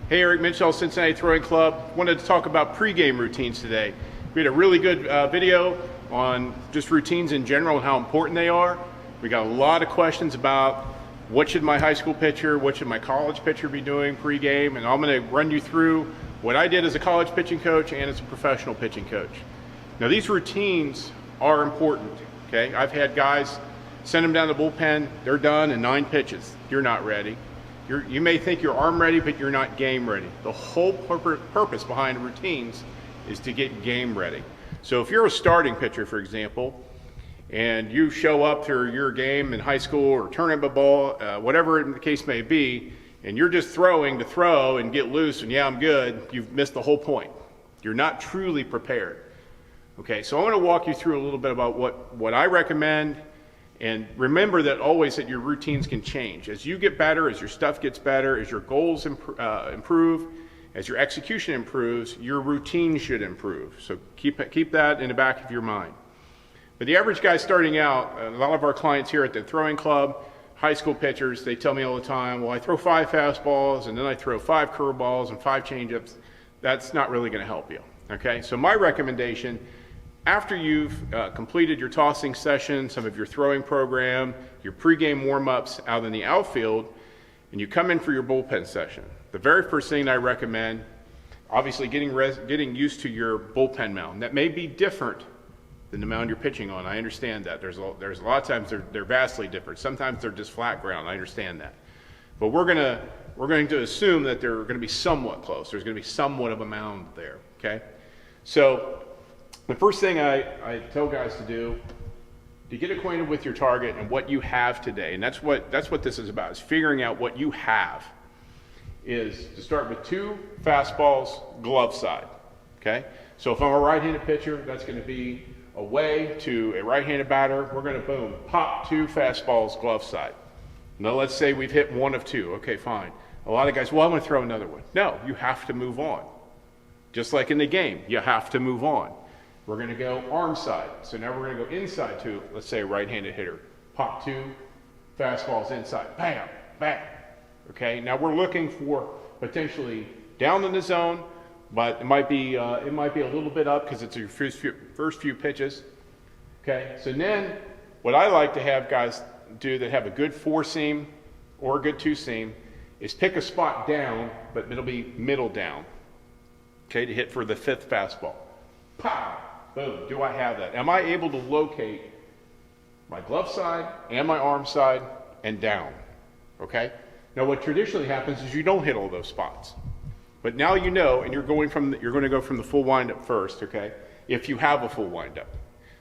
Hey, Eric Mitchell, Cincinnati Throwing Club. Wanted to talk about pregame routines today. We had a really good video on just routines in general and how important they are. We got a lot of questions about what should my high school pitcher, what should my college pitcher be doing pregame, and I'm going to run you through what I did as a college pitching coach and as a professional pitching coach. Now, these routines are important, okay? I've had guys send them down the bullpen, they're done in 9 pitches. You're not ready. You may think you're arm ready, but you're not game ready. The whole purpose behind routines is to get game ready. So if you're a starting pitcher, for example, and you show up for your game in high school or tournament ball, whatever the case may be, and you're just throwing to throw and get loose and yeah, I'm good, you've missed the whole point. You're not truly prepared. Okay, so I want to walk you through a little bit about what I recommend. And remember that always that your routines can change. As you get better, as your stuff gets better, as your goals improve, as your execution improves, your routine should improve. So keep that in the back of your mind. But the average guy starting out, a lot of our clients here at the Throwing Club, high school pitchers, they tell me all the time, well, I throw 5 fastballs and then I throw 5 curveballs and 5 changeups. That's not really going to help you. Okay, so my recommendation, after you've completed your tossing session, some of your throwing program, your pregame warm-ups out in the outfield, and you come in for your bullpen session, the very first thing I recommend, obviously getting used to your bullpen mound. That may be different than the mound you're pitching on. I understand that. There's a lot of times they're vastly different. Sometimes they're just flat ground. I understand that. But we're going to assume that they're going to be somewhat close. There's going to be somewhat of a mound there. Okay, so the first thing I tell guys to do, to get acquainted with your target and what you have today, and that's what this is about, is figuring out what you have, is to start with 2 fastballs glove side, okay? So if I'm a right-handed pitcher, that's going to be away to a right-handed batter. We're going to, boom, pop 2 fastballs glove side. Now let's say we've hit 1 of 2. Okay, fine. A lot of guys, well, I'm going to throw another one. No, you have to move on. Just like in the game, you have to move on. We're going to go arm side. So now we're going to go inside to, let's say, a right-handed hitter. Pop 2 fastballs inside. Bam, bam. Okay, now we're looking for potentially down in the zone, but it might be a little bit up because it's your first few pitches. Okay, so then what I like to have guys do that have a good 4-seam or a good 2-seam is pick a spot down, but it'll be middle down. Okay, to hit for the 5th fastball. Pow! Boom, do I have that? Am I able to locate my glove side and my arm side and down? Okay? Now what traditionally happens is you don't hit all those spots. But now you know, and you're going to go from the full windup first, okay? If you have a full windup.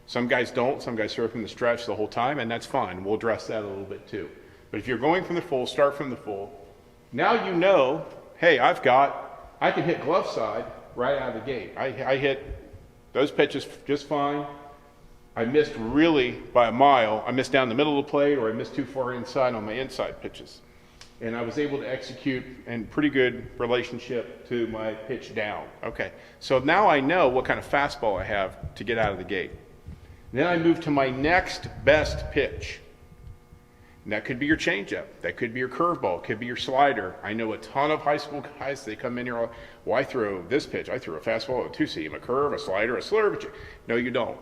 Some guys don't, some guys throw from the stretch the whole time, and that's fine. We'll address that a little bit too. But if you're going from the full, start from the full. Now you know, hey, I can hit glove side right out of the gate. I hit those pitches just fine. I missed really by a mile. I missed down the middle of the plate, or I missed too far inside on my inside pitches. And I was able to execute in pretty good relationship to my pitch down. Okay, so now I know what kind of fastball I have to get out of the gate. Then I move to my next best pitch. And that could be your changeup. That could be your curveball. It could be your slider. I know a ton of high school guys, they come in here, well, I throw this pitch. I throw a fastball, a 2-seam, a curve, a slider, a slurve. No, you don't.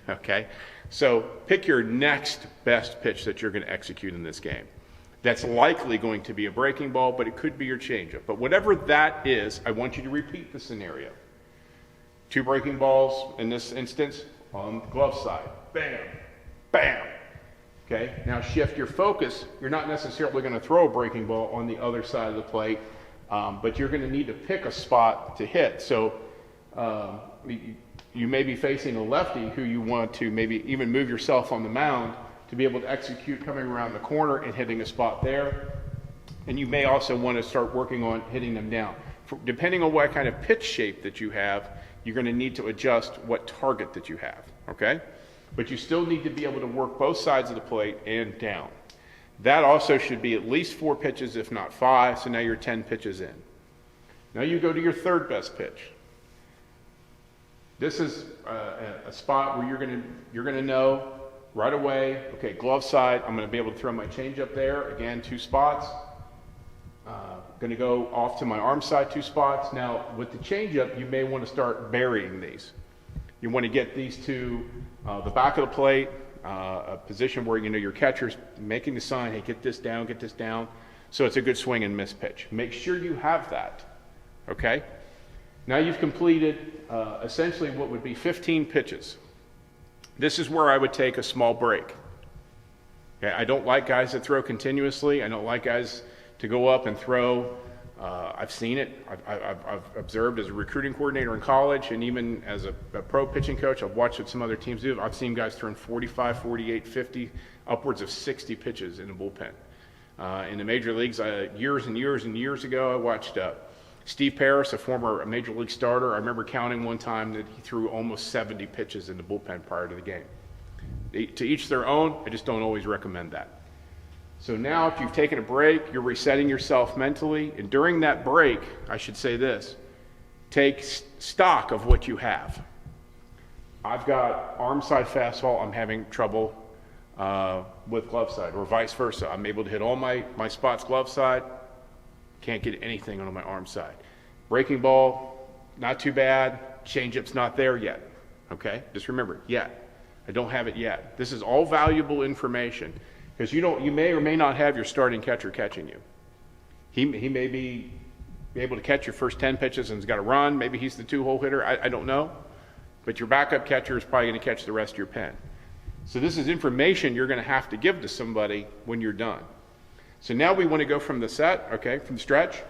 Okay? So pick your next best pitch that you're going to execute in this game. That's likely going to be a breaking ball, but it could be your changeup. But whatever that is, I want you to repeat the scenario. 2 breaking balls in this instance on the glove side. Bam, bam. Okay, now shift your focus. You're not necessarily going to throw a breaking ball on the other side of the plate, but you're going to need to pick a spot to hit. So you may be facing a lefty who you want to maybe even move yourself on the mound to be able to execute coming around the corner and hitting a spot there. And you may also want to start working on hitting them down. Depending on what kind of pitch shape that you have, you're going to need to adjust what target that you have, okay? But you still need to be able to work both sides of the plate and down. That also should be at least 4 pitches, if not 5, so now you're 10 pitches in. Now you go to your 3rd best pitch. This is a spot where you're gonna know right away, okay, glove side, I'm gonna be able to throw my changeup there. Again, 2 spots. Going to go off to my arm side 2 spots. Now, with the changeup, you may want to start burying these. You want to get these to the back of the plate, a position where your catcher's making the sign, hey, get this down. So it's a good swing and miss pitch. Make sure you have that, okay? Now you've completed essentially what would be 15 pitches. This is where I would take a small break. Okay, I don't like guys that throw continuously. I don't like guys to go up and throw. I've seen it. I've observed as a recruiting coordinator in college, and even as a pro pitching coach, I've watched what some other teams do. I've seen guys throwing 45, 48, 50, upwards of 60 pitches in the bullpen. In the major leagues, years and years ago, I watched Steve Parris, a former major league starter. I remember counting one time that he threw almost 70 pitches in the bullpen prior to the game. To each their own. I just don't always recommend that. So now if you've taken a break, you're resetting yourself mentally. And during that break, I should say this, take stock of what you have. I've got arm side fastball. I'm having trouble with glove side, or vice versa. I'm able to hit all my spots glove side. Can't get anything on my arm side. Breaking ball, not too bad. Changeup's not there yet. Okay? Just remember, yet. I don't have it yet. This is all valuable information. Because you may or may not have your starting catcher catching you. He may be able to catch your first 10 pitches and has got to run. Maybe he's the 2-hole hitter. I don't know. But your backup catcher is probably going to catch the rest of your pen. So this is information you're going to have to give to somebody when you're done. So now we want to go from the set, okay, from the stretch,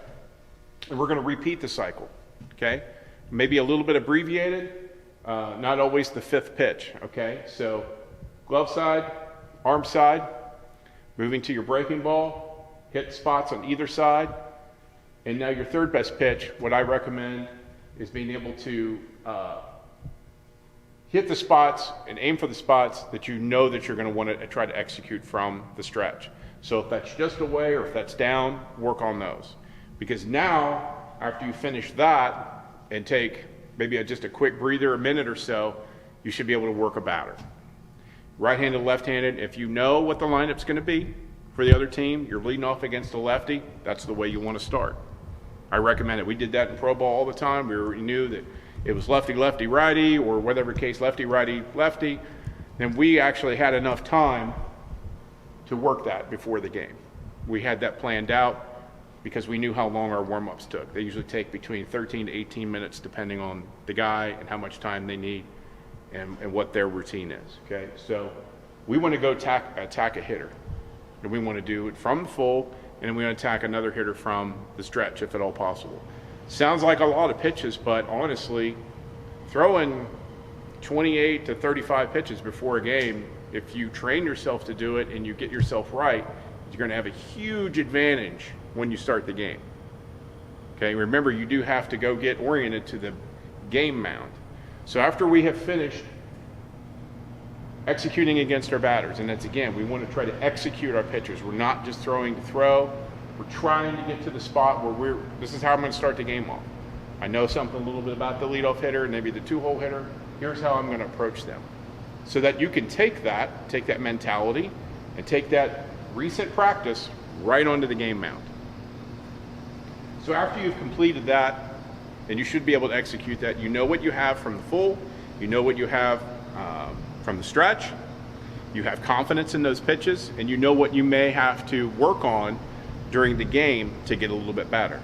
and we're going to repeat the cycle, okay? Maybe a little bit abbreviated, not always the 5th pitch, okay? So glove side, arm side, moving to your breaking ball, hit spots on either side, and now your 3rd best pitch, what I recommend is being able to hit the spots and aim for the spots that you know that you're going to want to try to execute from the stretch. So if that's just away or if that's down, work on those. Because now, after you finish that and take maybe just a quick breather, a minute or so, you should be able to work a batter. Right-handed, left-handed, if you know what the lineup's going to be for the other team, you're leading off against a lefty, that's the way you want to start. I recommend it. We did that in pro ball all the time. We knew that it was lefty, lefty, righty, or whatever case, lefty, righty, lefty. And we actually had enough time to work that before the game. We had that planned out because we knew how long our warm-ups took. They usually take between 13 to 18 minutes depending on the guy and how much time they need. And what their routine is, okay? So we want to go attack a hitter. And we want to do it from the full, and then we want to attack another hitter from the stretch, if at all possible. Sounds like a lot of pitches, but honestly, throwing 28 to 35 pitches before a game, if you train yourself to do it and you get yourself right, you're going to have a huge advantage when you start the game. Okay, remember, you do have to go get oriented to the game mound. So after we have finished executing against our batters, and that's, again, we want to try to execute our pitchers. We're not just throwing to throw. We're trying to get to the spot where this is how I'm going to start the game off. I know something a little bit about the leadoff hitter, maybe the 2-hole hitter. Here's how I'm going to approach them. So that you can take that mentality, and take that recent practice right onto the game mound. So after you've completed that, then you should be able to execute that. You know what you have from the full, you know what you have from the stretch, you have confidence in those pitches, and you know what you may have to work on during the game to get a little bit better.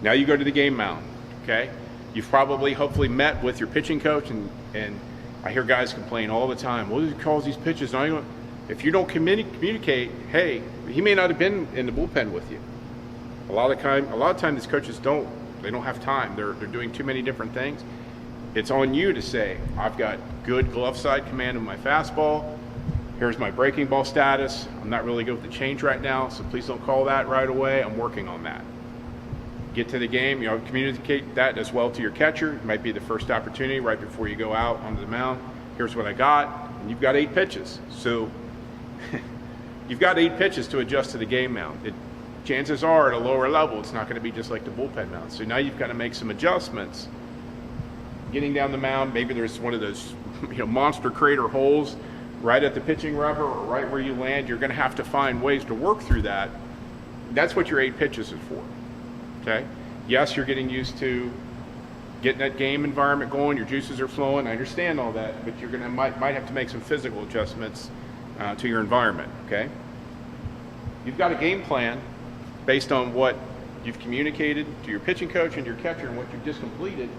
Now you go to the game mound, okay? You've probably, hopefully, met with your pitching coach, and I hear guys complain all the time, well, he calls these pitches. If you don't communicate, hey, he may not have been in the bullpen with you. A lot of time these coaches don't have time. They're doing too many different things. It's on you to say, I've got good glove side command of my fastball. Here's my breaking ball status. I'm not really good with the change right now, so please don't call that right away. I'm working on that. Get to the game, communicate that as well to your catcher. It might be the first opportunity right before you go out onto the mound. Here's what I got, and you've got 8 pitches. So you've got 8 pitches to adjust to the game mound. Chances are at a lower level, it's not going to be just like the bullpen mound. So now you've got to make some adjustments. Getting down the mound, maybe there's one of those monster crater holes right at the pitching rubber or right where you land. You're going to have to find ways to work through that That's what your 8 pitches is for, okay? Yes, you're getting used to getting that game environment going, your juices are flowing, I understand all that, but you're might have to make some physical adjustments to your environment, okay? You've got a game plan based on what you've communicated to your pitching coach and your catcher and what you've just completed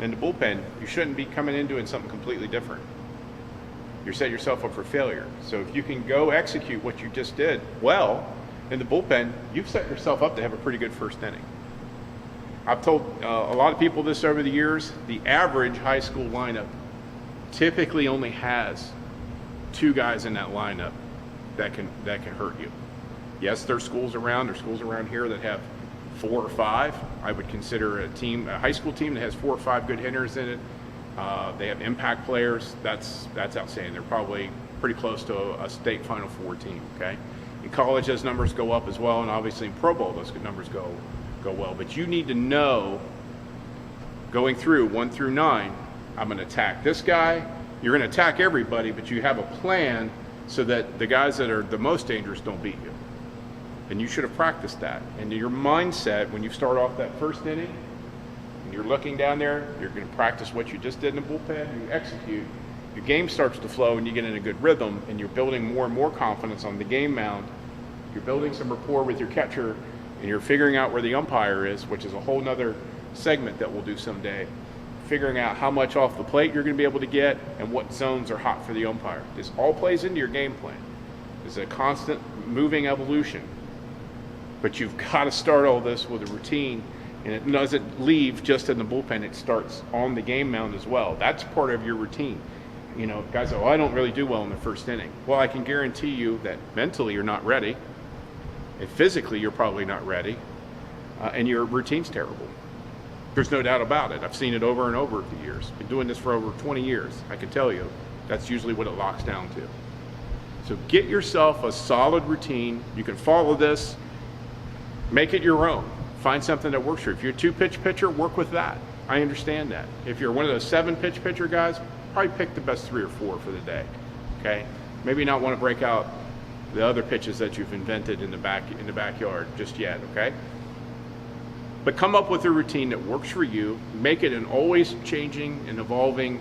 in the bullpen. You shouldn't be coming in doing something completely different. You're setting yourself up for failure. So if you can go execute what you just did well in the bullpen, you've set yourself up to have a pretty good first inning. I've told a lot of people this over the years, the average high school lineup typically only has 2 guys in that lineup that can hurt you. Yes, there's schools around here that have 4 or 5. I would consider a high school team that has 4 or 5 good hitters in it. They have impact players. That's outstanding. They're probably pretty close to a state Final Four team. Okay, in college those numbers go up as well, and obviously in Pro Bowl those numbers go well. But you need to know going through 1 through 9. I'm going to attack this guy. You're going to attack everybody, but you have a plan so that the guys that are the most dangerous don't beat you. And you should have practiced that. And your mindset, when you start off that first inning, and you're looking down there, you're going to practice what you just did in the bullpen, you execute, your game starts to flow and you get in a good rhythm, and you're building more and more confidence on the game mound. You're building some rapport with your catcher, and you're figuring out where the umpire is, which is a whole nother segment that we'll do someday. Figuring out how much off the plate you're going to be able to get and what zones are hot for the umpire. This all plays into your game plan. It's a constant moving evolution. But you've got to start all this with a routine, and it doesn't leave just in the bullpen. It starts on the game mound as well. That's part of your routine. You know, guys go, oh, I don't really do well in the first inning. Well, I can guarantee you that mentally you're not ready, and physically you're probably not ready, and your routine's terrible. There's no doubt about it. I've seen it over and over the years. Been doing this for over 20 years. I can tell you that's usually what it locks down to. So get yourself a solid routine. You can follow this. Make it your own. Find something that works for you. If you're a 2-pitch pitcher, work with that. I understand that. If you're one of those 7-pitch pitcher guys, probably pick the best 3 or 4 for the day. Okay? Maybe not want to break out the other pitches that you've invented in the backyard just yet. Okay? But come up with a routine that works for you. Make it an always changing and evolving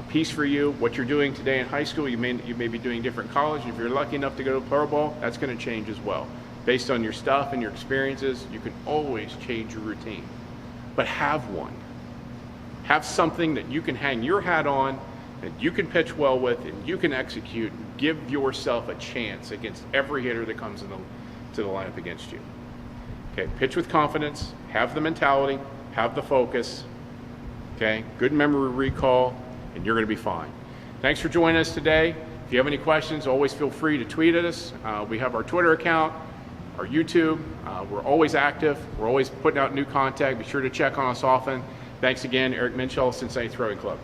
piece for you. What you're doing today in high school, you may be doing different college. If you're lucky enough to go to Pro Bowl, that's going to change as well. Based on your stuff and your experiences, you can always change your routine. But have one. Have something that you can hang your hat on, that you can pitch well with, and you can execute. Give yourself a chance against every hitter that comes to the lineup against you. Okay, pitch with confidence, have the mentality, have the focus, okay, good memory recall, and you're going to be fine. Thanks for joining us today. If you have any questions, always feel free to tweet at us. We have our Twitter account, our YouTube. We're always active. We're always putting out new content. Be sure to check on us often. Thanks again, Eric Minshall, Cincinnati Throwing Club.